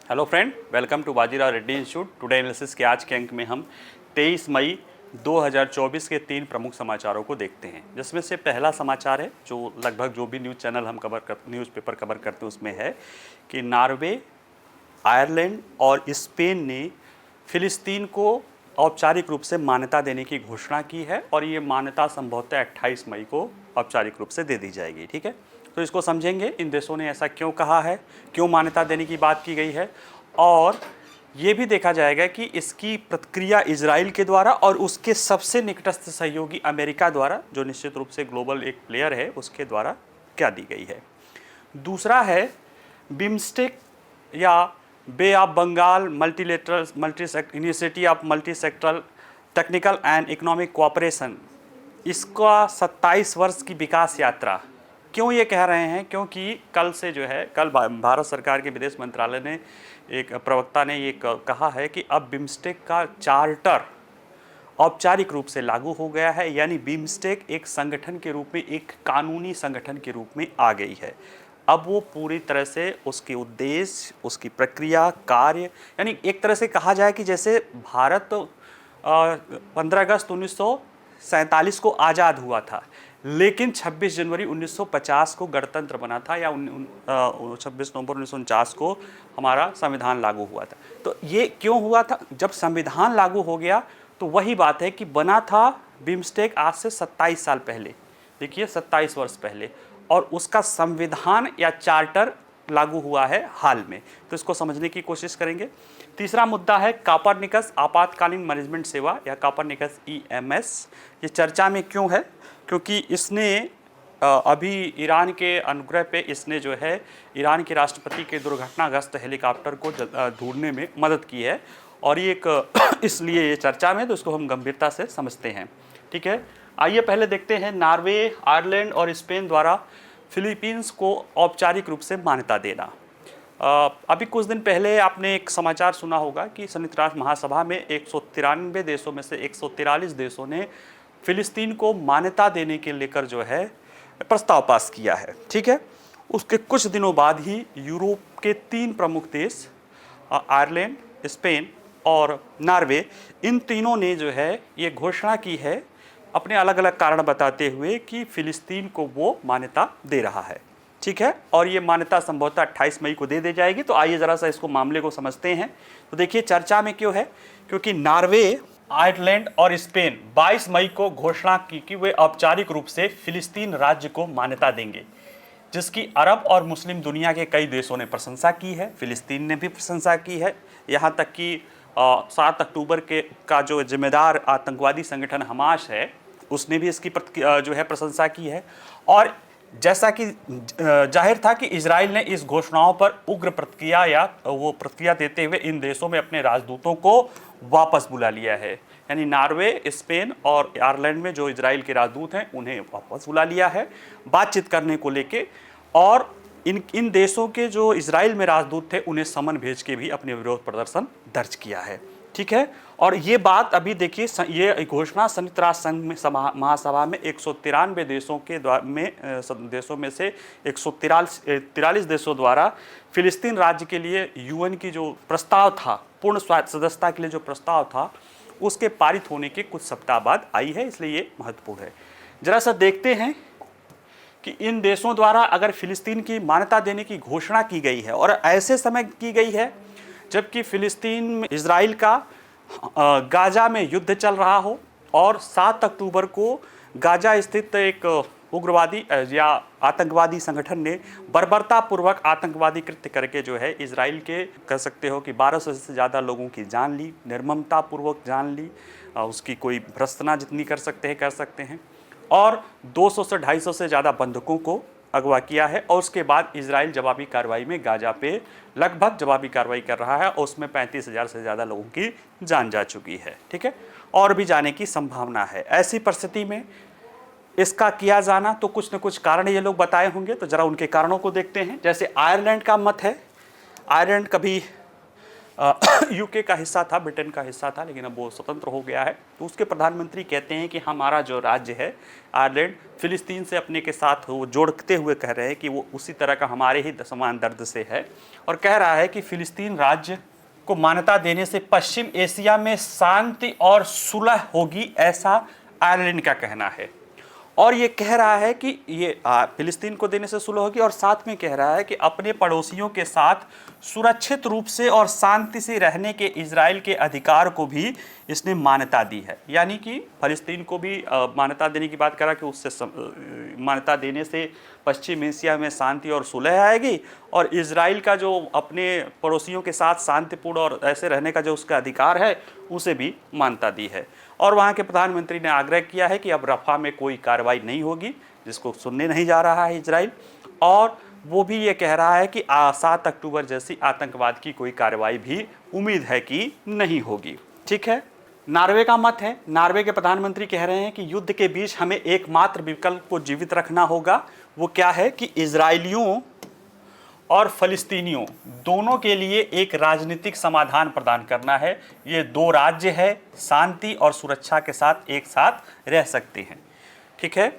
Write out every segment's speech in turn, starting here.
Hello friend, welcome to Bajirao Reddy institute. Today analysis के आज के अंक में हम 23 मई 2024 के 3 प्रमुख समाचारों को देखते हैं, जिसमें से पहला समाचार है जो लगभग जो भी न्यूज़ चैनल हम न्यूज़पेपर कवर करते हैं उसमें है कि नॉर्वे, आयरलैंड और स्पेन ने फिलिस्तीन को औपचारिक रूप से मान्यता देने की घोषणा की है और ये मान्यता संभवतः 28 मई को औपचारिक रूप से दे दी जाएगी। ठीक है, तो इसको समझेंगे, इन देशों ने ऐसा क्यों कहा है, क्यों मान्यता देने की बात की गई है, और ये भी देखा जाएगा कि इसकी प्रतिक्रिया इजराइल के द्वारा और उसके सबसे निकटस्थ सहयोगी अमेरिका द्वारा, जो निश्चित रूप से ग्लोबल एक प्लेयर है, उसके द्वारा क्या दी गई है। दूसरा है बिम्स्टेक या bay of Bengal initiative of multi sectoral technical and economic cooperation, इसका 27 वर्ष की विकास यात्रा। क्यों ये कह रहे हैं? क्योंकि कल से जो है, कल भारत सरकार के विदेश मंत्रालय ने एक प्रवक्ता ने ये कहा है कि अब बिम्स्टेक का चार्टर औपचारिक रूप से लागू हो गया है, यानी बिम्स्टेक एक संगठन के रूप में, एक कानूनी संगठन के रूप में आ गई है। अब वो पूरी तरह से उसके उद्देश्य, उसकी प्रक्रिया, कार्य, यानी एक तरह से कहा जाए कि जैसे भारत 15 अगस्त 1947 को आज़ाद हुआ था, लेकिन 26 जनवरी 1950 को गणतंत्र बना था, या 26 नवंबर 1949 को हमारा संविधान लागू हुआ था। तो ये क्यों हुआ था? जब संविधान लागू हो गया तो वही बात है कि बना था बिम्स्टेक आज से 27 साल पहले, देखिए 27 वर्ष पहले, और उसका संविधान या चार्टर लागू हुआ है हाल में। तो इसको समझने की कोशिश करेंगे। तीसरा मुद्दा है कोपरनिकस आपातकालीन मैनेजमेंट सेवा या कोपरनिकस EMS। ये चर्चा में क्यों है? क्योंकि इसने अभी ईरान के अनुग्रह पे इसने जो है ईरान के राष्ट्रपति के दुर्घटनाग्रस्त हेलीकॉप्टर को ढूंढने में मदद की है, और ये एक इसलिए ये चर्चा में, तो इसको हम गंभीरता से समझते हैं। ठीक है, आइए पहले देखते हैं नार्वे, आयरलैंड और स्पेन द्वारा फिलीपींस को औपचारिक रूप से मान्यता देना। अभी कुछ दिन पहले आपने एक समाचार सुना होगा कि संयुक्त राष्ट्र महासभा में 193 देशों में से 143 देशों ने फिलिस्तीन को मान्यता देने के लेकर जो है प्रस्ताव पास किया है। ठीक है, उसके कुछ दिनों बाद ही यूरोप के 3 प्रमुख देश आयरलैंड, स्पेन और नॉर्वे, इन तीनों ने जो है ये घोषणा की है अपने अलग अलग कारण बताते हुए कि फिलिस्तीन को वो मान्यता दे रहा है। ठीक है, और ये मान्यता संभवतः 28 मई को दे दी जाएगी। तो आइए ज़रा सा इसको मामले को समझते हैं। तो देखिए चर्चा में क्यों है, क्योंकि नॉर्वे, आयरलैंड और स्पेन 22 मई को घोषणा की कि वे औपचारिक रूप से फिलिस्तीन राज्य को मान्यता देंगे, जिसकी अरब और मुस्लिम दुनिया के कई देशों ने प्रशंसा की है, फिलिस्तीन ने भी प्रशंसा की है। यहाँ तक कि 7 अक्टूबर का जो जिम्मेदार आतंकवादी संगठन हमास है, उसने भी इसकी जो है प्रशंसा की है। और जैसा कि जाहिर था कि इजराइल ने इस घोषणाओं पर उग्र प्रतिक्रिया या वो प्रतिक्रिया देते हुए इन देशों में अपने राजदूतों को वापस बुला लिया है, यानी नॉर्वे, स्पेन और आयरलैंड में जो इजराइल के राजदूत हैं उन्हें वापस बुला लिया है बातचीत करने को लेके, और इन देशों के जो इजराइल में राजदूत थे उन्हें समन भेज के भी अपने विरोध प्रदर्शन दर्ज किया है। ठीक है, और ये बात अभी देखिए, ये घोषणा संयुक्त राष्ट्र संघ महासभा में 193 देशों में से 143 देशों द्वारा फिलिस्तीन राज्य के लिए UN की जो प्रस्ताव था, पूर्ण सदस्यता के लिए जो प्रस्ताव था, उसके पारित होने के कुछ सप्ताह बाद आई है, इसलिए ये महत्वपूर्ण है। जरा सा देखते हैं कि इन देशों द्वारा अगर फिलिस्तीन की मान्यता देने की घोषणा की गई है, और ऐसे समय की गई है जबकि फिलिस्तीन में इजराइल का गाजा में युद्ध चल रहा हो, और 7 अक्टूबर को गाजा स्थित एक उग्रवादी या आतंकवादी संगठन ने बर्बरतापूर्वक आतंकवादी कृत्य करके जो है इजराइल के, कह सकते हो कि 1200 से ज़्यादा लोगों की जान ली, निर्ममतापूर्वक जान ली, उसकी कोई भर्त्सना जितनी कर सकते हैं, और 200 से 250 से ज़्यादा बंधकों को अगवा किया है। और उसके बाद इजराइल जवाबी कार्रवाई में गाजा पे लगभग जवाबी कार्रवाई कर रहा है, और उसमें 35,000 से ज़्यादा लोगों की जान जा चुकी है। ठीक है, और भी जाने की संभावना है। ऐसी परिस्थिति में इसका किया जाना, तो कुछ न कुछ कारण ये लोग बताए होंगे, तो ज़रा उनके कारणों को देखते हैं। जैसे आयरलैंड का मत है, आयरलैंड कभी यूके का हिस्सा था, ब्रिटेन का हिस्सा था, लेकिन अब वो स्वतंत्र हो गया है। तो उसके प्रधानमंत्री कहते हैं कि हमारा जो राज्य है आयरलैंड, फिलिस्तीन से अपने के साथ वो जोड़ते हुए कह रहे हैं कि वो उसी तरह का हमारे ही समान दर्द से है, और कह रहा है कि फिलिस्तीन राज्य को मान्यता देने से पश्चिम एशिया में शांति और सुलह होगी, ऐसा आयरलैंड का कहना है। और ये कह रहा है कि ये फिलिस्तीन को देने से सुलह होगी, और साथ में कह रहा है कि अपने पड़ोसियों के साथ सुरक्षित रूप से और शांति से रहने के इजराइल के अधिकार को भी इसने मान्यता दी है। यानी कि फिलिस्तीन को भी मान्यता देने की बात करा कि उससे मान्यता देने से पश्चिम एशिया में शांति और सुलह आएगी, और इजराइल का जो अपने पड़ोसियों के साथ शांतिपूर्ण और ऐसे रहने का जो उसका अधिकार है उसे भी मान्यता दी है। और वहाँ के प्रधानमंत्री ने आग्रह किया है कि अब रफा में कोई कार्रवाई नहीं होगी, जिसको सुनने नहीं जा रहा है इजराइल, और वो भी ये कह रहा है कि 7 अक्टूबर जैसी आतंकवाद की कोई कार्रवाई भी उम्मीद है कि नहीं होगी। ठीक है, नॉर्वे का मत है। नॉर्वे के प्रधानमंत्री कह रहे हैं कि युद्ध के बीच हमें एकमात्र विकल्प को जीवित रखना होगा। वो क्या है कि इजरायलियों और फलस्तीनियों दोनों के लिए एक राजनीतिक समाधान प्रदान करना है। ये दो राज्य है, शांति और सुरक्षा के साथ एक साथ रह सकते हैं। ठीक है,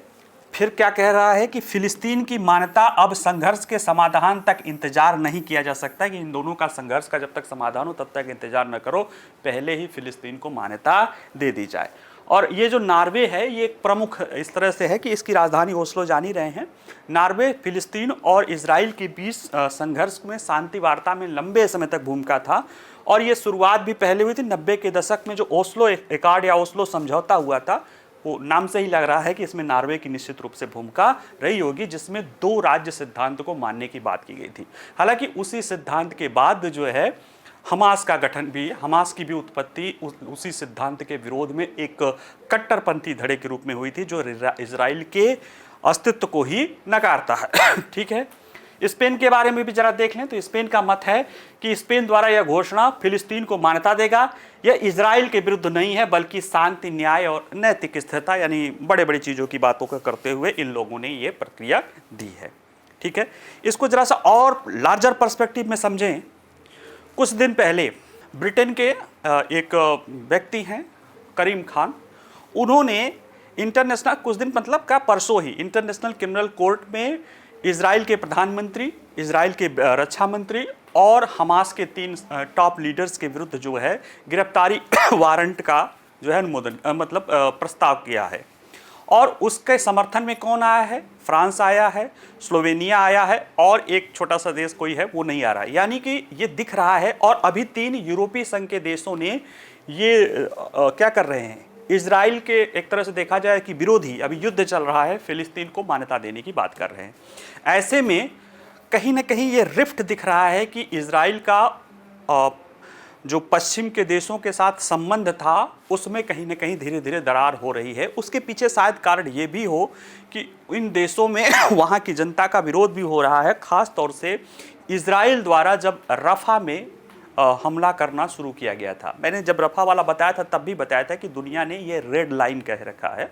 फिर क्या कह रहा है कि फिलिस्तीन की मान्यता अब संघर्ष के समाधान तक इंतजार नहीं किया जा सकता, कि इन दोनों का संघर्ष का जब तक समाधान हो तब तक इंतजार न करो, पहले ही फिलिस्तीन को मान्यता दे दी जाए। और ये जो नॉर्वे है ये एक प्रमुख इस तरह से है कि इसकी राजधानी ओस्लो जान ही रहे हैं। नॉर्वे फिलिस्तीन और इजराइल के बीच संघर्ष में शांति वार्ता में लंबे समय तक भूमिका था, और ये शुरुआत भी पहले हुई थी 90 के दशक में। जो ओस्लो एकॉर्ड या ओस्लो समझौता हुआ था, वो नाम से ही लग रहा है कि इसमें नॉर्वे की निश्चित रूप से भूमिका रही होगी, जिसमें 2 राज्य सिद्धांत को मानने की बात की गई थी। हालांकि उसी सिद्धांत के बाद जो है हमास का गठन भी, हमास की भी उत्पत्ति उसी सिद्धांत के विरोध में एक कट्टरपंथी धड़े के रूप में हुई थी, जो इजराइल के अस्तित्व को ही नकारता है। ठीक है, स्पेन के बारे में भी जरा देख लें तो स्पेन का मत है कि स्पेन द्वारा यह घोषणा फिलिस्तीन को मान्यता देगा। यह इजराइल के विरुद्ध नहीं है, बल्कि शांति, न्याय और नैतिक स्थिरता, यानी बड़े बड़ी चीज़ों की बातों को करते हुए इन लोगों ने ये प्रक्रिया दी है। ठीक है, इसको जरा सा और लार्जर पर्सपेक्टिव में समझें। कुछ दिन पहले ब्रिटेन के एक व्यक्ति हैं करीम खान, उन्होंने इंटरनेशनल, कुछ दिन मतलब का परसों ही, इंटरनेशनल क्रिमिनल कोर्ट में इजराइल के प्रधानमंत्री, इजराइल के रक्षा मंत्री और हमास के 3 टॉप लीडर्स के विरुद्ध जो है गिरफ्तारी वारंट का जो है अनुमोदन मतलब प्रस्ताव किया है। और उसके समर्थन में कौन आया है? फ्रांस आया है, स्लोवेनिया आया है, और एक छोटा सा देश कोई है वो नहीं आ रहा है। यानी कि ये दिख रहा है, और अभी 3 यूरोपीय संघ के देशों ने ये क्या कर रहे हैं, इजराइल के एक तरह से देखा जाए कि विरोधी, अभी युद्ध चल रहा है, फिलिस्तीन को मान्यता देने की बात कर रहे हैं। ऐसे में कहीं ना कहीं ये रिफ्ट दिख रहा है कि इजराइल का जो पश्चिम के देशों के साथ संबंध था उसमें कहीं ना कहीं धीरे धीरे दरार हो रही है। उसके पीछे शायद कारण ये भी हो कि इन देशों में वहाँ की जनता का विरोध भी हो रहा है, ख़ास तौर से इजराइल द्वारा जब रफ़ा में हमला करना शुरू किया गया था। मैंने जब रफ़ा वाला बताया था तब भी बताया था कि दुनिया ने ये रेड लाइन कह रखा है,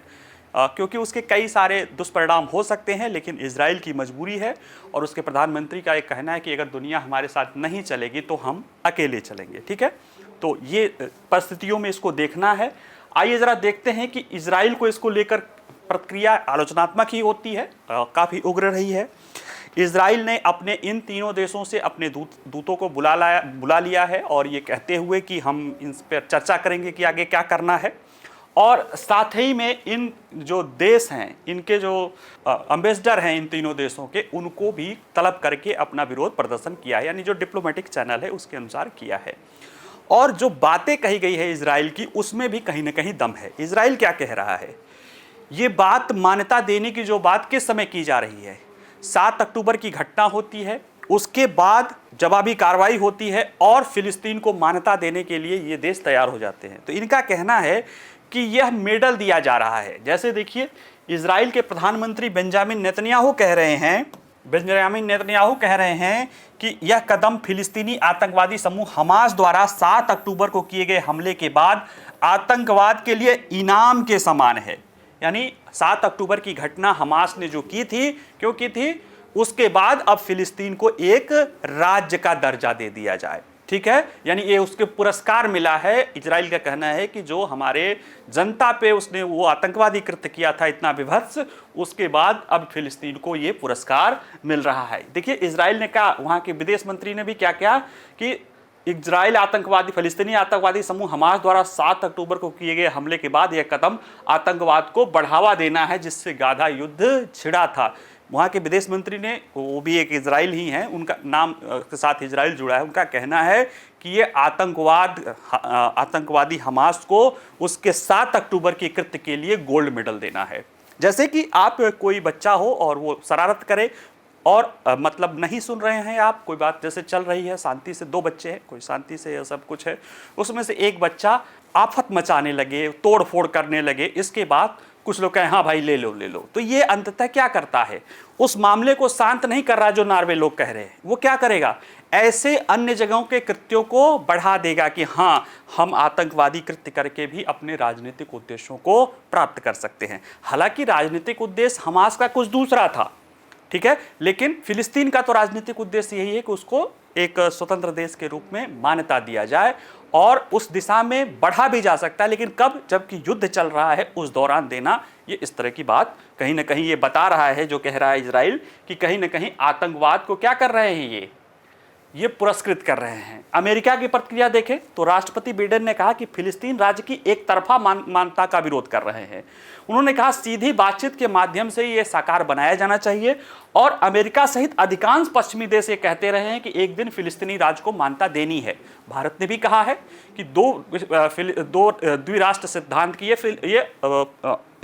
क्योंकि उसके कई सारे दुष्परिणाम हो सकते हैं, लेकिन इजराइल की मजबूरी है और उसके प्रधानमंत्री का एक कहना है कि अगर दुनिया हमारे साथ नहीं चलेगी तो हम अकेले चलेंगे। ठीक है, तो ये परिस्थितियों में इसको देखना है। आइए ज़रा देखते हैं कि इजराइल को इसको लेकर प्रतिक्रिया आलोचनात्मक ही होती है, काफ़ी उग्र रही है। इजराइल ने अपने इन तीनों देशों से अपने दूतों को बुला लिया है, और ये कहते हुए कि हम इन पर चर्चा करेंगे कि आगे क्या करना है। और साथ ही में इन जो देश हैं, इनके जो एम्बेसडर हैं इन तीनों देशों के, उनको भी तलब करके अपना विरोध प्रदर्शन किया है, यानी जो डिप्लोमेटिक चैनल है उसके अनुसार किया है। और जो बातें कही गई है इजराइल की, उसमें भी कहीं ना कहीं दम है। इजराइल क्या कह रहा है? ये बात, मान्यता देने की जो बात किस समय की जा रही है? 7 अक्टूबर की घटना होती है, उसके बाद जवाबी कार्रवाई होती है, और फिलिस्तीन को मान्यता देने के लिए ये देश तैयार हो जाते हैं। तो इनका कहना है कि यह मेडल दिया जा रहा है। जैसे देखिए, इजराइल के प्रधानमंत्री बेंजामिन नेतन्याहू कह रहे हैं कि यह कदम फिलिस्तीनी आतंकवादी समूह हमास द्वारा 7 अक्टूबर को किए गए हमले के बाद आतंकवाद के लिए इनाम के समान है। यानी 7 अक्टूबर की घटना हमास ने जो की थी, क्यों की थी? उसके बाद अब फिलिस्तीन को एक राज्य का दर्जा दे दिया जाए। ठीक है, यानी ये उसके पुरस्कार मिला है। इजराइल का कहना है कि जो हमारे जनता पे उसने वो आतंकवादी कृत्य किया था इतना विभत्स, उसके बाद अब फिलिस्तीन को ये पुरस्कार मिल रहा है। देखिए इजराइल ने कहा, वहां के विदेश मंत्री ने भी क्या किया कि इजराइल आतंकवादी फिलिस्तीनी आतंकवादी समूह हमास द्वारा 7 अक्टूबर को किए गए हमले के बाद यह कदम आतंकवाद को बढ़ावा देना है जिससे गाधा युद्ध छिड़ा था। वहाँ के विदेश मंत्री ने, वो भी एक इजराइल ही हैं, उनका नाम के साथ इजराइल जुड़ा है, उनका कहना है कि ये आतंकवादी हमास को उसके 7 अक्टूबर के कृत्य के लिए गोल्ड मेडल देना है। जैसे कि आप कोई बच्चा हो और वो शरारत करे और मतलब नहीं सुन रहे हैं आप, कोई बात जैसे चल रही है शांति से, 2 बच्चे हैं, कोई शांति से यह सब कुछ है, उसमें से एक बच्चा आफत मचाने लगे, तोड़ फोड़ करने लगे, इसके बाद कुछ लोग कहें हाँ भाई ले लो ले लो, तो ये अंततः क्या करता है, उस मामले को शांत नहीं कर रहा जो नॉर्वे लोग कह रहे हैं। वो क्या करेगा, ऐसे अन्य जगहों के कृत्यों को बढ़ा देगा कि हाँ हम आतंकवादी कृत्य करके भी अपने राजनीतिक उद्देश्यों को प्राप्त कर सकते हैं। हालांकि राजनीतिक उद्देश्य हमास का कुछ दूसरा था, ठीक है, लेकिन फिलिस्तीन का तो राजनीतिक उद्देश्य यही है कि उसको एक स्वतंत्र देश के रूप में मान्यता दिया जाए और उस दिशा में बढ़ा भी जा सकता है, लेकिन कब, जबकि युद्ध चल रहा है उस दौरान देना, ये इस तरह की बात कहीं ना कहीं ये बता रहा है, जो कह रहा है इजराइल कि कहीं ना कहीं आतंकवाद को क्या कर रहे हैं, ये पुरस्कृत कर रहे हैं। अमेरिका की प्रतिक्रिया देखें तो राष्ट्रपति बाइडेन ने कहा कि फिलिस्तीन राज्य की एक तरफा मान्यता का विरोध कर रहे हैं। उन्होंने कहा सीधी बातचीत के माध्यम से ये साकार बनाया जाना चाहिए और अमेरिका सहित अधिकांश पश्चिमी देश ये कहते रहे हैं कि एक दिन फिलिस्तीनी राज्य को मान्यता देनी है। भारत ने भी कहा है कि दो द्विराष्ट्र सिद्धांत की ये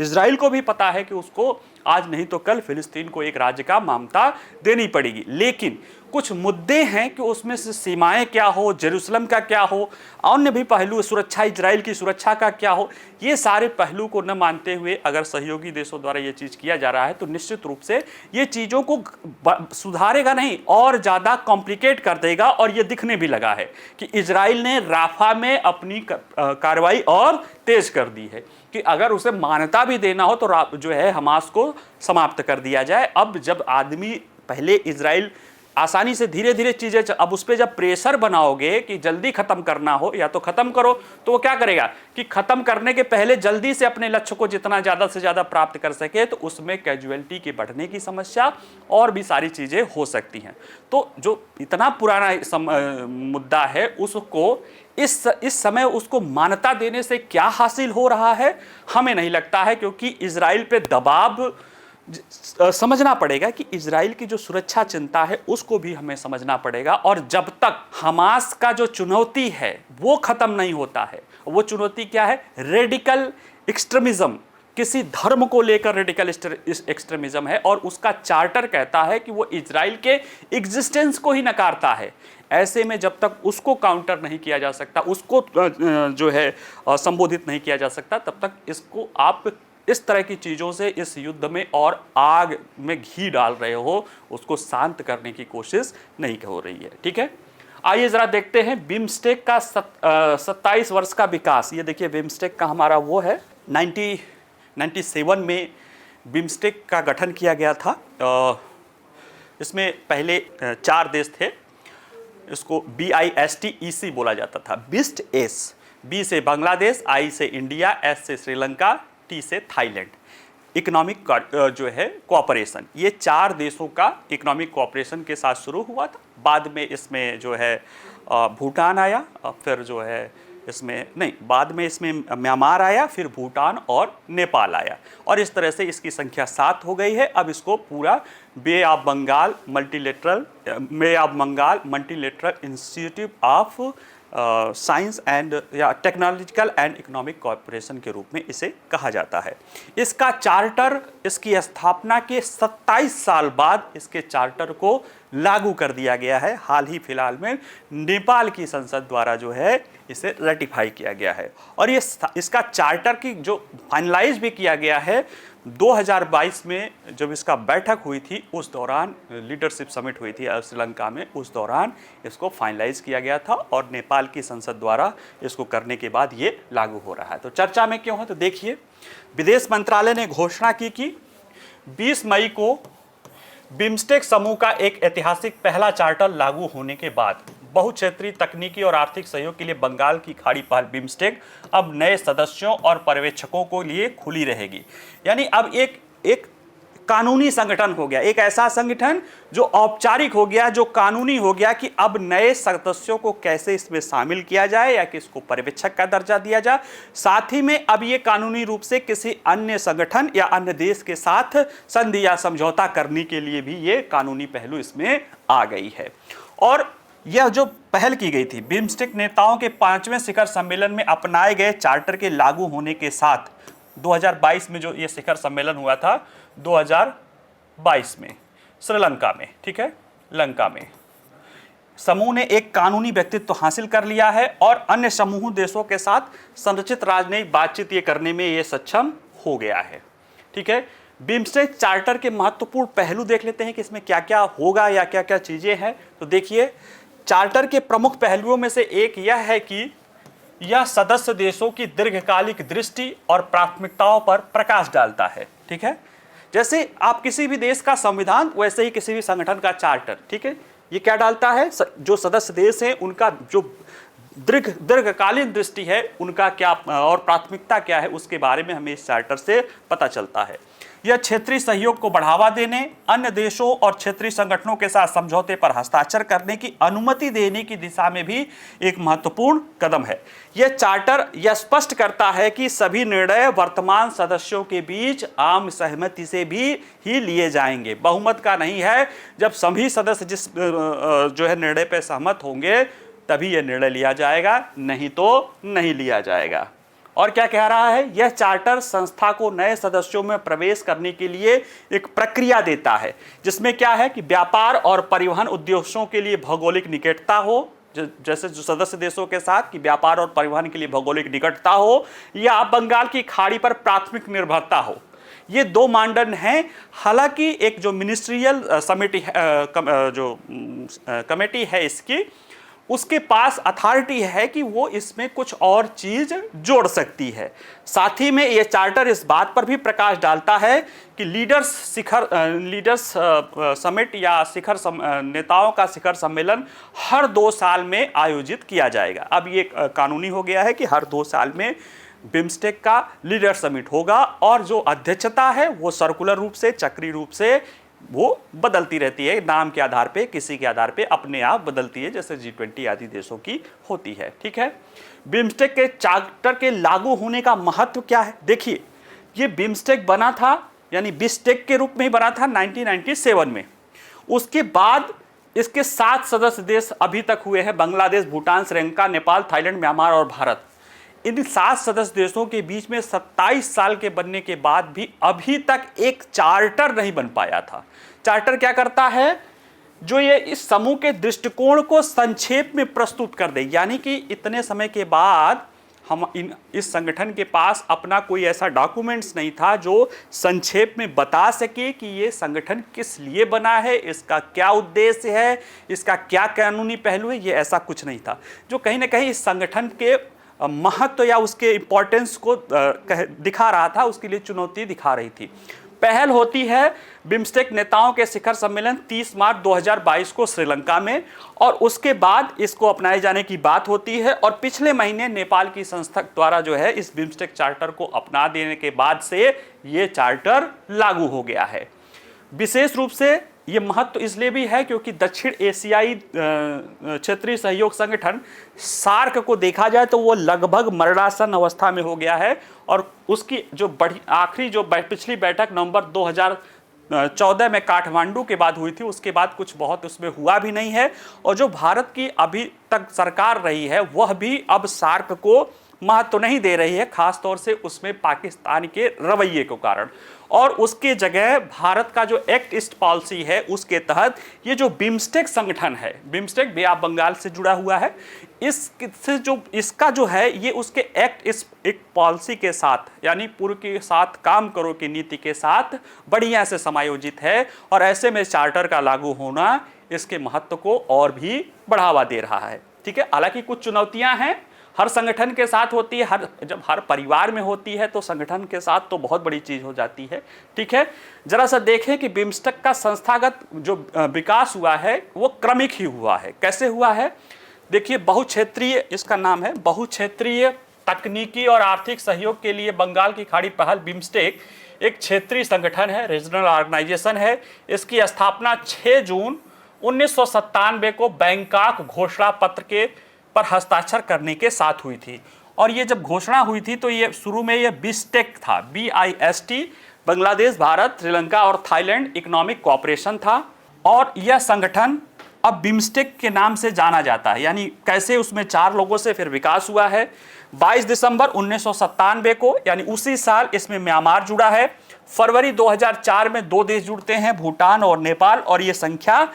इजराइल को भी पता है कि उसको आज नहीं तो कल फिलिस्तीन को एक राज्य का मान्यता देनी पड़ेगी, लेकिन कुछ मुद्दे हैं कि उसमें से सीमाएं क्या हो, जेरूसलम का क्या हो, अन्य भी पहलू, सुरक्षा, इजराइल की सुरक्षा का क्या हो, ये सारे पहलू को न मानते हुए अगर सहयोगी देशों द्वारा ये चीज़ किया जा रहा है तो निश्चित रूप से ये चीज़ों को सुधारेगा नहीं और ज़्यादा कॉम्प्लिकेट कर देगा। और ये दिखने भी लगा है कि इजराइल ने राफा में अपनी कार्रवाई और तेज कर दी है कि अगर उसे मान्यता भी देना हो तो जो है हमास को समाप्त कर दिया जाए। अब जब आदमी, पहले इजराइल आसानी से धीरे धीरे चीजें, अब उस पर जब प्रेशर बनाओगे कि जल्दी खत्म करना हो या तो खत्म करो, तो वो क्या करेगा कि खत्म करने के पहले जल्दी से अपने लक्ष्य को जितना ज्यादा से ज्यादा प्राप्त कर सके, तो उसमें कैजुअलिटी के बढ़ने की समस्या और भी सारी चीजें हो सकती हैं। तो जो इतना पुराना मुद्दा है उसको इस समय उसको मान्यता देने से क्या हासिल हो रहा है, हमें नहीं लगता है, क्योंकि इजराइल पे दबाव समझना पड़ेगा कि इजराइल की जो सुरक्षा चिंता है उसको भी हमें समझना पड़ेगा। और जब तक हमास का जो चुनौती है वो खत्म नहीं होता है, वो चुनौती क्या है, रेडिकल एक्सट्रीमिज्म, किसी धर्म को लेकर रेडिकल एक्सट्रीमिज्म है और उसका चार्टर कहता है कि वो इजराइल के एग्जिस्टेंस को ही नकारता है। ऐसे में जब तक उसको काउंटर नहीं किया जा सकता, उसको जो है संबोधित नहीं किया जा सकता, तब तक इसको आप इस तरह की चीज़ों से इस युद्ध में और आग में घी डाल रहे हो, उसको शांत करने की कोशिश नहीं हो रही है। ठीक है, आइए ज़रा देखते हैं बिम्स्टेक का 27 वर्ष का विकास। ये देखिए बिम्स्टेक का हमारा वो है, 1997 में बिम्स्टेक का गठन किया गया था। इसमें पहले 4 देश थे, इसको BISTEC बोला जाता था, बिस्ट एस, बी से बांग्लादेश, आई से इंडिया, एस से श्रीलंका, टी से थाईलैंड। इकोनॉमिक जो है कोऑपरेशन, ये 4 देशों का इकोनॉमिक कोऑपरेशन के साथ शुरू हुआ था। बाद में इसमें जो है भूटान आया, फिर जो है इसमें नहीं, बाद में इसमें म्यांमार आया, फिर भूटान और नेपाल आया, और इस तरह से इसकी संख्या 7 हो गई है। अब इसको पूरा bay of Bengal multilateral institute of science and या टेक्नोलॉजिकल एंड इकोनॉमिक कोऑपरेशन के रूप में इसे कहा जाता है। इसका चार्टर, इसकी स्थापना के 27 साल बाद इसके चार्टर को लागू कर दिया गया है। हाल ही फिलहाल में नेपाल की संसद द्वारा जो है इसे रेटिफाई किया गया है, और ये इसका चार्टर की जो फाइनलाइज भी किया गया है 2022 में, जब इसका बैठक हुई थी उस दौरान, लीडरशिप समिट हुई थी श्रीलंका में, उस दौरान इसको फाइनलाइज किया गया था और नेपाल की संसद द्वारा इसको करने के बाद ये लागू हो रहा है। तो चर्चा में क्यों है, तो देखिए विदेश मंत्रालय ने घोषणा की कि 20 मई को बिम्स्टेक समूह का एक ऐतिहासिक पहला चार्टर लागू होने के बाद बहुक्षेत्रीय तकनीकी और आर्थिक सहयोग के लिए बंगाल की खाड़ी पहल बिम्स्टेक अब नए सदस्यों और पर्यवेक्षकों को लिए खुली रहेगी। यानी अब एक कानूनी संगठन हो गया, एक ऐसा संगठन जो औपचारिक हो गया, जो कानूनी हो गया कि अब नए सदस्यों को कैसे इसमें शामिल किया जाए या कि इसको पर्यवेक्षक का दर्जा दिया जाए। साथ ही में अब ये कानूनी रूप से किसी अन्य संगठन या अन्य देश के साथ संधि या समझौता करने के लिए भी ये कानूनी पहलू इसमें आ गई है। और यह जो पहल की गई थी बिम्स्टेक नेताओं के 5वें शिखर सम्मेलन में अपनाए गए चार्टर के लागू होने के साथ 2022 में जो ये शिखर सम्मेलन हुआ था 2022 में श्रीलंका में, ठीक है, लंका में, समूह ने एक कानूनी व्यक्तित्व हासिल कर लिया है और अन्य समूह देशों के साथ संरचित राजनयिक बातचीत ये करने में ये सक्षम हो गया है। ठीक है, बिम्स्टेक चार्टर के महत्वपूर्ण पहलू देख लेते हैं कि इसमें क्या क्या होगा या क्या क्या चीजें हैं। तो देखिए, चार्टर के प्रमुख पहलुओं में से एक यह है कि यह सदस्य देशों की दीर्घकालिक दृष्टि और प्राथमिकताओं पर प्रकाश डालता है। ठीक है, जैसे आप किसी भी देश का संविधान वैसे ही किसी भी संगठन का चार्टर, ठीक है, ये क्या डालता है, जो सदस्य देश हैं उनका जो दीर्घकालीन दृष्टि है, उनका क्या और प्राथमिकता क्या है, उसके बारे में हमें इस चार्टर से पता चलता है। यह क्षेत्रीय सहयोग को बढ़ावा देने, अन्य देशों और क्षेत्रीय संगठनों के साथ समझौते पर हस्ताक्षर करने की अनुमति देने की दिशा में भी एक महत्वपूर्ण कदम है। यह चार्टर यह स्पष्ट करता है कि सभी निर्णय वर्तमान सदस्यों के बीच आम सहमति से भी ही लिए जाएंगे, बहुमत का नहीं है। जब सभी सदस्य जो है निर्णय पर सहमत होंगे तभी यह निर्णय लिया जाएगा, नहीं तो नहीं लिया जाएगा। और क्या कह रहा है, यह चार्टर संस्था को नए सदस्यों में प्रवेश करने के लिए एक प्रक्रिया देता है, जिसमें क्या है कि व्यापार और परिवहन उद्देश्यों के लिए भौगोलिक निकटता हो, जैसे जो सदस्य देशों के साथ कि व्यापार और परिवहन के लिए भौगोलिक निकटता हो, या बंगाल की खाड़ी पर प्राथमिक निर्भरता हो। ये दो मानदंड हैं। हालांकि एक जो मिनिस्ट्रियल कमेटी है इसकी, उसके पास अथॉरिटी है कि वो इसमें कुछ और चीज जोड़ सकती है। साथ ही में ये चार्टर इस बात पर भी प्रकाश डालता है कि लीडर्स समिट या नेताओं का शिखर सम्मेलन हर 2 साल में आयोजित किया जाएगा। अब ये कानूनी हो गया है कि हर 2 साल में बिम्स्टेक का लीडर समिट होगा और जो अध्यक्षता है वो सर्कुलर रूप से, चक्रीय रूप से वो बदलती रहती है, नाम के आधार पे, किसी के आधार पे अपने आप बदलती है, जैसे G20 आदि देशों की होती है। ठीक है, बिम्स्टेक के चार्टर के लागू होने का महत्व क्या है। देखिए, ये बिम्स्टेक बना था, यानी बिस्टेक के रूप में ही बना था 1997 में। उसके बाद इसके 7 सदस्य देश अभी तक हुए हैं, बांग्लादेश, भूटान, श्रीलंका, नेपाल, थाईलैंड, म्यांमार और भारत। इन 7 सदस्य देशों के बीच में 27 साल के बनने के बाद भी अभी तक एक चार्टर नहीं बन पाया था। चार्टर क्या करता है, जो ये इस समूह के दृष्टिकोण को संक्षेप में प्रस्तुत कर दे, यानी कि इतने समय के बाद हम इस संगठन के पास अपना कोई ऐसा डॉक्यूमेंट्स नहीं था जो संक्षेप में बता सके कि ये संगठन किस लिए बना है, इसका क्या उद्देश्य है, इसका क्या कानूनी पहलू है। ये ऐसा कुछ नहीं था जो कहीं ना कहीं इस संगठन के महत्व या उसके इंपॉर्टेंस को दिखा रहा था, उसके लिए चुनौती दिखा रही थी। पहल होती है बिम्स्टेक नेताओं के शिखर सम्मेलन 30 मार्च 2022 को श्रीलंका में, और उसके बाद इसको अपनाए जाने की बात होती है। और पिछले महीने नेपाल की संस्था द्वारा जो है इस बिम्स्टेक चार्टर को अपना देने के बाद से ये चार्टर लागू हो गया है। विशेष रूप से ये महत्व इसलिए भी है क्योंकि दक्षिण एशियाई क्षेत्रीय सहयोग संगठन सार्क को देखा जाए तो वो लगभग मरणासन अवस्था में हो गया है, और उसकी जो आखिरी जो पिछली बैठक नवंबर 2014 में काठमांडू के बाद हुई थी, उसके बाद कुछ बहुत उसमें हुआ भी नहीं है। और जो भारत की अभी तक सरकार रही है वह भी अब सार्क को महत्व नहीं दे रही है, खासतौर से उसमें पाकिस्तान के रवैये के कारण। और उसके जगह भारत का जो एक्ट ईस्ट पॉलिसी है उसके तहत ये जो बिम्स्टेक संगठन है, बिम्स्टेक बे ऑफ बंगाल से जुड़ा हुआ है, इसका जो है ये उसके एक्ट ईस्ट पॉलिसी के साथ, यानी पूर्व के साथ काम करो की नीति के साथ बढ़िया से समायोजित है। और ऐसे में चार्टर का लागू होना इसके महत्व को और भी बढ़ावा दे रहा है। ठीक है, हालांकि कुछ चुनौतियां हैं, हर संगठन के साथ होती है, जब हर परिवार में होती है तो संगठन के साथ तो बहुत बड़ी चीज हो जाती है। ठीक है, जरा सा देखें कि बिम्स्टेक का संस्थागत जो विकास हुआ है वो क्रमिक ही हुआ है। कैसे हुआ है, देखिए बहुक्षेत्रीय, इसका नाम है बहुक्षेत्रीय तकनीकी और आर्थिक सहयोग के लिए बंगाल की खाड़ी पहल बिम्स्टेक एक क्षेत्रीय संगठन है, रीजनल ऑर्गेनाइजेशन है। इसकी स्थापना 6 जून 1997 को बैंकॉक घोषणा पत्र के पर हस्ताक्षर करने के साथ हुई थी। और ये जब घोषणा हुई थी तो ये शुरू में ये बिस्टेक था, BIST, बांग्लादेश, भारत, श्रीलंका और थाईलैंड इकोनॉमिक कोऑपरेशन था। और यह संगठन अब बिम्स्टेक के नाम से जाना जाता है, यानी कैसे उसमें 4 लोगों से फिर विकास हुआ है। 22 दिसंबर 1997 को, यानी उसी साल इसमें म्यांमार जुड़ा है। फरवरी 2004 में 2 देश जुड़ते हैं, भूटान और नेपाल, और ये संख्या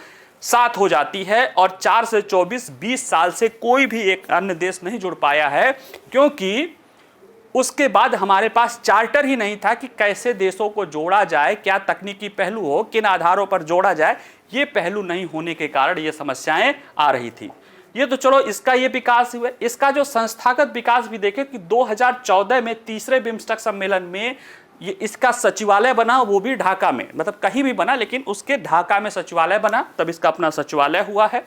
7 हो जाती है। और 4 से 24, 20 साल से कोई भी एक अन्य देश नहीं जुड़ पाया है, क्योंकि उसके बाद हमारे पास चार्टर ही नहीं था कि कैसे देशों को जोड़ा जाए, क्या तकनीकी पहलू हो, किन आधारों पर जोड़ा जाए। ये पहलू नहीं होने के कारण ये समस्याएं आ रही थी। ये तो चलो इसका ये विकास हुआ। इसका जो संस्थागत विकास भी देखें कि 2014 में तीसरे बिम्स्टेक सम्मेलन में ये इसका सचिवालय बना, वो भी ढाका में, मतलब कहीं भी बना लेकिन उसके ढाका में सचिवालय बना, तब इसका अपना सचिवालय हुआ है।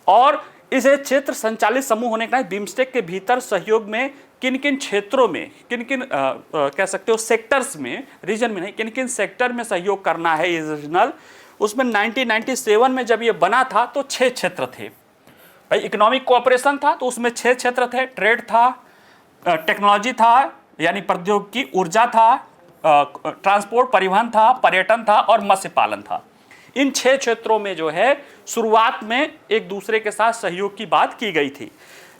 और इसे क्षेत्र संचालित समूह होने के कारण बिम्स्टेक के भीतर सहयोग में किन किन क्षेत्रों में, किन किन कह सकते हो सेक्टर्स में, रीजन में नहीं, किन किन सेक्टर में सहयोग करना है ये रीजनल। उसमें 1997 में जब ये बना था तो 6 क्षेत्र थे भाई। इकोनॉमिक कोऑपरेशन था तो उसमें 6 क्षेत्र थे, ट्रेड था, टेक्नोलॉजी था यानी प्रौद्योगिकी, ऊर्जा था, ट्रांसपोर्ट परिवहन था, पर्यटन था और मत्स्य पालन था। इन 6 क्षेत्रों में जो है शुरुआत में एक दूसरे के साथ सहयोग की बात की गई थी,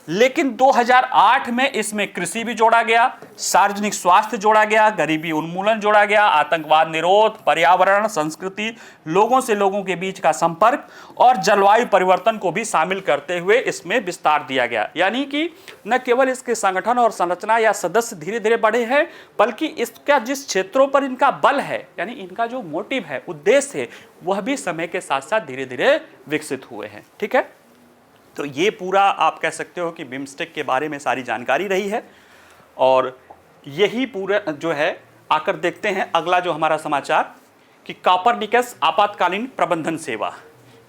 लेकिन 2008 में इसमें कृषि भी जोड़ा गया, सार्वजनिक स्वास्थ्य जोड़ा गया, गरीबी उन्मूलन जोड़ा गया, आतंकवाद निरोध, पर्यावरण, संस्कृति, लोगों से लोगों के बीच का संपर्क और जलवायु परिवर्तन को भी शामिल करते हुए इसमें विस्तार दिया गया। यानी कि न केवल इसके संगठन और संरचना या सदस्य धीरे धीरे बढ़े हैं, बल्कि इसका जिस क्षेत्रों पर इनका बल है, यानी इनका जो मोटिव है, उद्देश्य है, वह भी समय के साथ साथ धीरे धीरे विकसित हुए हैं। ठीक है, तो ये पूरा आप कह सकते हो कि बिम्स्टेक के बारे में सारी जानकारी रही है। और यही पूरा जो है, आकर देखते हैं अगला जो हमारा समाचार कि कोपरनिकस आपातकालीन प्रबंधन सेवा।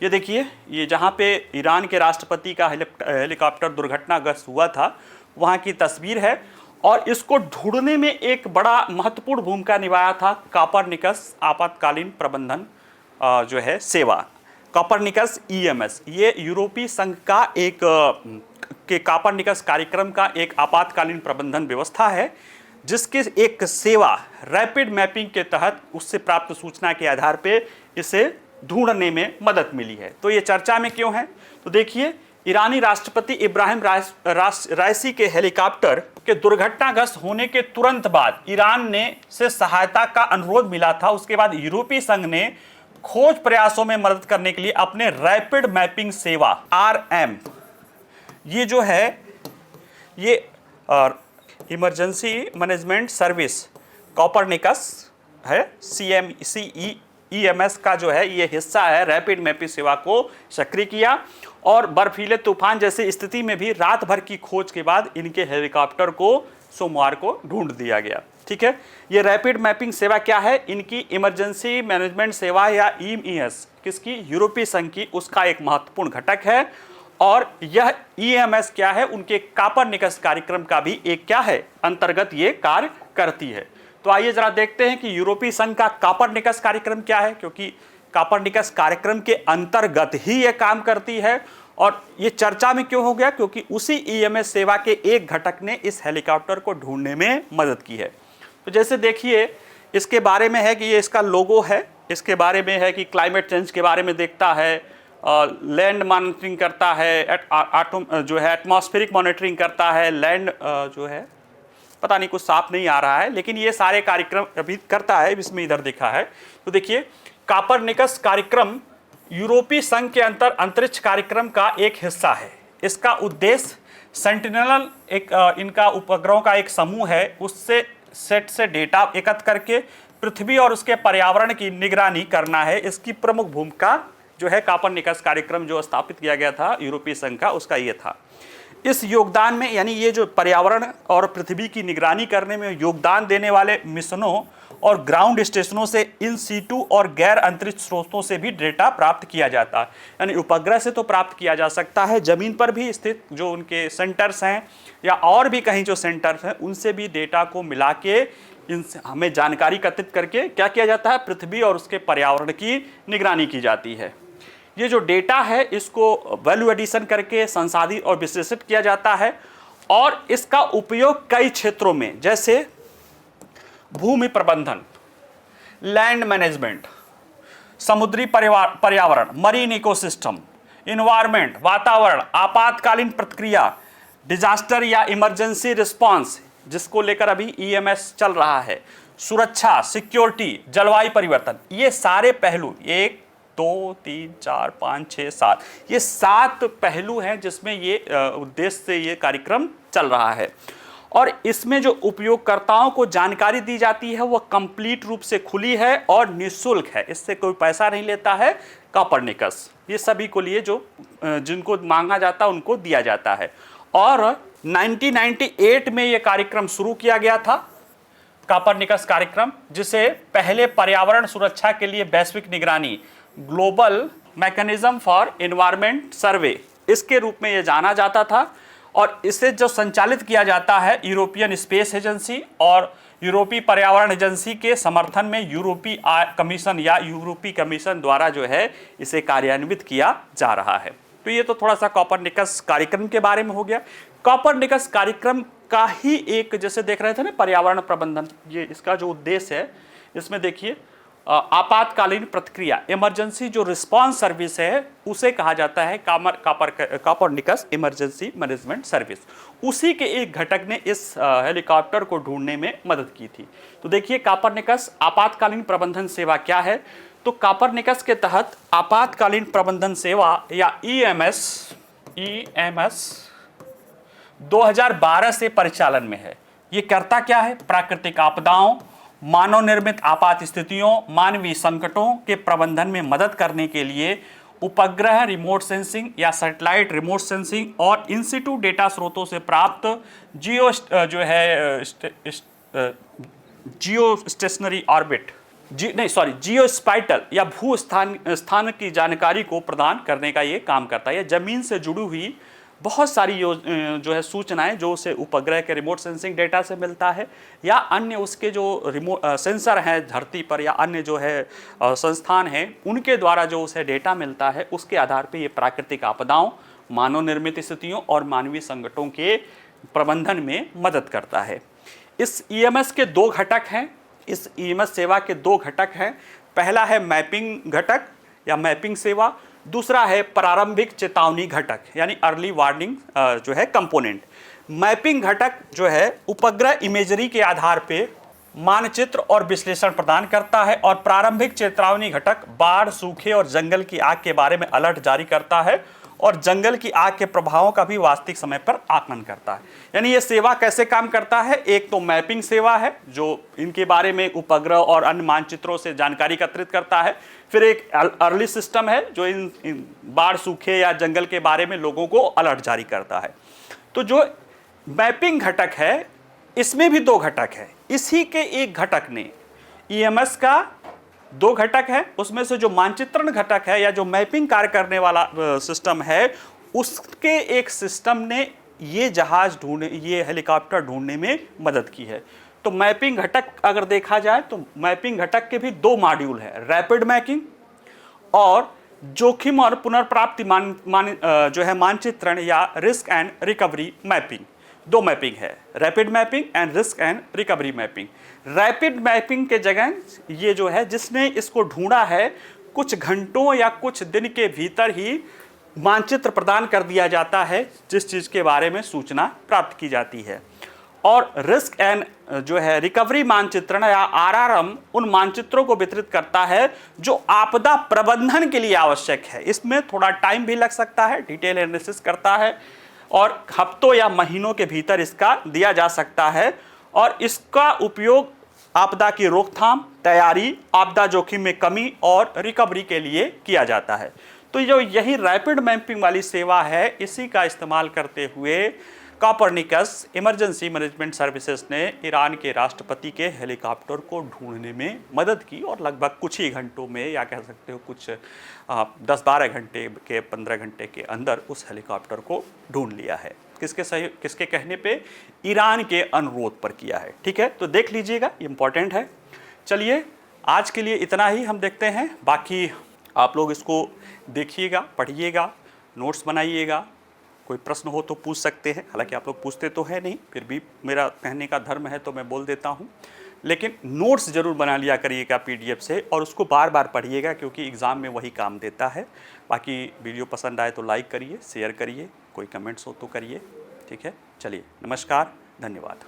ये देखिए, ये जहाँ पे ईरान के राष्ट्रपति का हेलीकॉप्टर दुर्घटनाग्रस्त हुआ था, वहाँ की तस्वीर है। और इसको ढूंढने में एक बड़ा महत्वपूर्ण भूमिका निभाया था कोपरनिकस आपातकालीन प्रबंधन जो है सेवा, कोपरनिकस EMS। ये यूरोपीय संघ का एक के कोपरनिकस कार्यक्रम का एक आपातकालीन प्रबंधन व्यवस्था है, जिसकी एक सेवा रैपिड मैपिंग के तहत उससे प्राप्त सूचना के आधार पे इसे ढूंढने में मदद मिली है। तो ये चर्चा में क्यों है, तो देखिए, ईरानी राष्ट्रपति इब्राहिम राइसी के हेलीकॉप्टर के दुर्घटनाग्रस्त होने के तुरंत बाद ईरान ने से सहायता का अनुरोध मिला था। उसके बाद यूरोपीय संघ ने खोज प्रयासों में मदद करने के लिए अपने रैपिड मैपिंग सेवा RM, ये जो है ये इमरजेंसी मैनेजमेंट सर्विस कोपरनिकस है, CEMS का जो है ये हिस्सा है, रैपिड मैपिंग सेवा को सक्रिय किया। और बर्फीले तूफान जैसी स्थिति में भी रात भर की खोज के बाद इनके हेलीकॉप्टर को सोमवार को ढूंढ दिया गया। ठीक है, ये रैपिड मैपिंग सेवा क्या है, इनकी इमरजेंसी मैनेजमेंट सेवा या EMS किसकी, यूरोपीय संघ की, उसका एक महत्वपूर्ण घटक है। और यह EMS क्या है, उनके कोपरनिकस कार्यक्रम का भी एक क्या है, अंतर्गत ये कार्य करती है। तो आइए जरा देखते हैं कि यूरोपीय संघ का कोपरनिकस कार्यक्रम क्या है, क्योंकि कोपरनिकस कार्यक्रम के अंतर्गत ही ये काम करती है। और ये चर्चा में क्यों हो गया, क्योंकि उसी EMS सेवा के एक घटक ने इस हेलीकॉप्टर को ढूंढने में मदद की है। तो जैसे देखिए, इसके बारे में है कि ये इसका लोगो है, इसके बारे में है कि क्लाइमेट चेंज के बारे में देखता है, लैंड मॉनिटरिंग करता है, जो है एटमॉस्फेरिक मॉनिटरिंग करता है, लैंड जो है पता नहीं कुछ साफ नहीं आ रहा है, लेकिन ये सारे कार्यक्रम अभी करता है, इसमें इधर दिखा है। तो देखिए, कोपरनिकस कार्यक्रम यूरोपीय संघ के अंतरिक्ष कार्यक्रम का एक हिस्सा है। इसका उद्देश्य सेंटिनल एक इनका उपग्रहों का एक समूह है, उससे सेट से डेटा एकत्र करके पृथ्वी और उसके पर्यावरण की निगरानी करना है। इसकी प्रमुख भूमिका जो है कोपरनिकस कार्यक्रम जो स्थापित किया गया था यूरोपीय संघ का, उसका ये था। इस योगदान में, यानी ये जो पर्यावरण और पृथ्वी की निगरानी करने में योगदान देने वाले मिशनों और ग्राउंड स्टेशनों से इन सीटू और गैर अंतरिक्ष स्रोतों से भी डेटा प्राप्त किया जाता है। यानी उपग्रह से तो प्राप्त किया जा सकता है, जमीन पर भी स्थित जो उनके सेंटर्स हैं या और भी कहीं जो सेंटर्स हैं उनसे भी डेटा को मिला के इनसे हमें जानकारी एकत्रित करके क्या किया जाता है, पृथ्वी और उसके पर्यावरण की निगरानी की जाती है। ये जो डेटा है इसको वैल्यू एडिशन करके संसाधित और विश्लेषित किया जाता है और इसका उपयोग कई क्षेत्रों में, जैसे भूमि प्रबंधन, लैंड मैनेजमेंट, समुद्री पर्यावरण, मरीन इकोसिस्टम, इन्वायरमेंट, वातावरण, आपातकालीन प्रतिक्रिया, डिजास्टर या इमरजेंसी रिस्पांस जिसको लेकर अभी ईएमएस चल रहा है, सुरक्षा, सिक्योरिटी, जलवायु परिवर्तन, ये सारे पहलू 1 2 3 4 5 6 7 ये 7 पहलू हैं जिसमें ये उद्देश्य से ये कार्यक्रम चल रहा है। और इसमें जो उपयोगकर्ताओं को जानकारी दी जाती है वह कंप्लीट रूप से खुली है और निःशुल्क है, इससे कोई पैसा नहीं लेता है। कॉपरनिकस ये सभी को लिए जो जिनको मांगा जाता है उनको दिया जाता है। और 1998 में ये कार्यक्रम शुरू किया गया था, कॉपरनिकस कार्यक्रम, जिसे पहले पर्यावरण सुरक्षा के लिए वैश्विक निगरानी, ग्लोबल मैकेनिज्म फॉर एनवायरमेंट सर्वे, इसके रूप में यह जाना जाता था। और इसे जो संचालित किया जाता है यूरोपियन स्पेस एजेंसी और यूरोपीय पर्यावरण एजेंसी के समर्थन में यूरोपीय कमीशन या यूरोपीय कमीशन द्वारा जो है इसे कार्यान्वित किया जा रहा है। तो ये तो थोड़ा सा कॉपरनिकस कार्यक्रम के बारे में हो गया। कॉपरनिकस कार्यक्रम का ही एक, जैसे देख रहे थे ना, पर्यावरण प्रबंधन, ये इसका जो उद्देश्य है इसमें देखिए आपातकालीन प्रतिक्रिया, इमरजेंसी जो रिस्पांस सर्विस है उसे कहा जाता है कॉपरनिकस इमरजेंसी मैनेजमेंट सर्विस। उसी के एक घटक ने इस हेलीकॉप्टर को ढूंढने में मदद की थी। तो देखिए कॉपरनिकस आपातकालीन प्रबंधन सेवा क्या है। तो कॉपरनिकस के तहत आपातकालीन प्रबंधन सेवा या ईएमएस 2012 से परिचालन में है। ये करता क्या है, प्राकृतिक आपदाओं, मानव निर्मित आपात स्थितियों, मानवीय संकटों के प्रबंधन में मदद करने के लिए उपग्रह रिमोट सेंसिंग या सैटेलाइट रिमोट सेंसिंग और इन सिटू डेटा स्रोतों से प्राप्त जियो स्टेशनरी ऑर्बिट जियो स्पाइटल या भू स्थान की जानकारी को प्रदान करने का ये काम करता है। ये जमीन से जुड़ी हुई बहुत सारी जो है सूचनाएं जो उसे उपग्रह के रिमोट सेंसिंग डेटा से मिलता है या अन्य उसके जो रिमोट सेंसर हैं धरती पर या अन्य जो है संस्थान हैं उनके द्वारा जो उसे डेटा मिलता है, उसके आधार पे ये प्राकृतिक आपदाओं, मानव निर्मित स्थितियों और मानवीय संकटों के प्रबंधन में मदद करता है। इस ईएमएस के 2 घटक हैं। इस ईएमएस सेवा के 2 घटक हैं। पहला है मैपिंग घटक या मैपिंग सेवा, दूसरा है प्रारंभिक चेतावनी घटक यानी अर्ली वार्निंग जो है कंपोनेंट। मैपिंग घटक जो है उपग्रह इमेजरी के आधार पे मानचित्र और विश्लेषण प्रदान करता है और प्रारंभिक चेतावनी घटक बाढ़, सूखे और जंगल की आग के बारे में अलर्ट जारी करता है और जंगल की आग के प्रभावों का भी वास्तविक समय पर आकलन करता है। यानी ये सेवा कैसे काम करता है, एक तो मैपिंग सेवा है जो इनके बारे में उपग्रह और अन्य मानचित्रों से जानकारी एकत्रित करता है। फिर एक अर्ली सिस्टम है जो इन बाढ़, सूखे या जंगल के बारे में लोगों को अलर्ट जारी करता है। तो जो मैपिंग घटक है इसमें भी 2 घटक है। इसी के एक घटक ने ईएमएस का 2 घटक है, उसमें से जो मानचित्रण घटक है या जो मैपिंग कार्य करने वाला सिस्टम है उसके एक सिस्टम ने ये हेलीकॉप्टर ढूंढने में मदद की है। तो मैपिंग घटक अगर देखा जाए तो मैपिंग घटक के भी 2 मॉड्यूल है, रैपिड मैपिंग और जोखिम और पुनर्प्राप्ति जो है मानचित्रण या risk and recovery mapping. 2 mapping है, rapid mapping and risk and recovery mapping. Rapid mapping के जगह ये जो है जिसने इसको ढूंढा है कुछ घंटों या कुछ दिन के भीतर ही मानचित्र प्रदान कर दिया जाता है जिस चीज़ के बारे में सूचना प्राप्त की जाती है। और रिस्क एंड जो है रिकवरी मानचित्रण या आरआरएम उन मानचित्रों को वितरित करता है जो आपदा प्रबंधन के लिए आवश्यक है। इसमें थोड़ा टाइम भी लग सकता है, डिटेल एनालिसिस करता है और हफ्तों या महीनों के भीतर इसका दिया जा सकता है और इसका उपयोग आपदा की रोकथाम, तैयारी, आपदा जोखिम में कमी और रिकवरी के लिए किया जाता है। तो जो यही रैपिड मैपिंग वाली सेवा है इसी का इस्तेमाल करते हुए कॉपरनिकस इमरजेंसी मैनेजमेंट सर्विसेज ने ईरान के राष्ट्रपति के हेलीकॉप्टर को ढूंढने में मदद की और लगभग कुछ ही घंटों में, या कह सकते हो कुछ 10-12 घंटे के 15 घंटे के अंदर उस हेलीकॉप्टर को ढूंढ लिया है। किसके कहने पे? ईरान के अनुरोध पर किया है। ठीक है, तो देख लीजिएगा, इंपॉर्टेंट है। चलिए आज के लिए इतना ही हम देखते हैं, बाकी आप लोग इसको देखिएगा, पढ़िएगा, नोट्स बनाइएगा। कोई प्रश्न हो तो पूछ सकते हैं, हालांकि आप लोग पूछते तो है नहीं, फिर भी मेरा कहने का धर्म है तो मैं बोल देता हूं। लेकिन नोट्स जरूर बना लिया करिएगा पीडीएफ से, और उसको बार बार पढ़िएगा क्योंकि एग्ज़ाम में वही काम देता है। बाकी वीडियो पसंद आए तो लाइक करिए, शेयर करिए, कोई कमेंट्स हो तो करिए। ठीक है, चलिए, नमस्कार, धन्यवाद।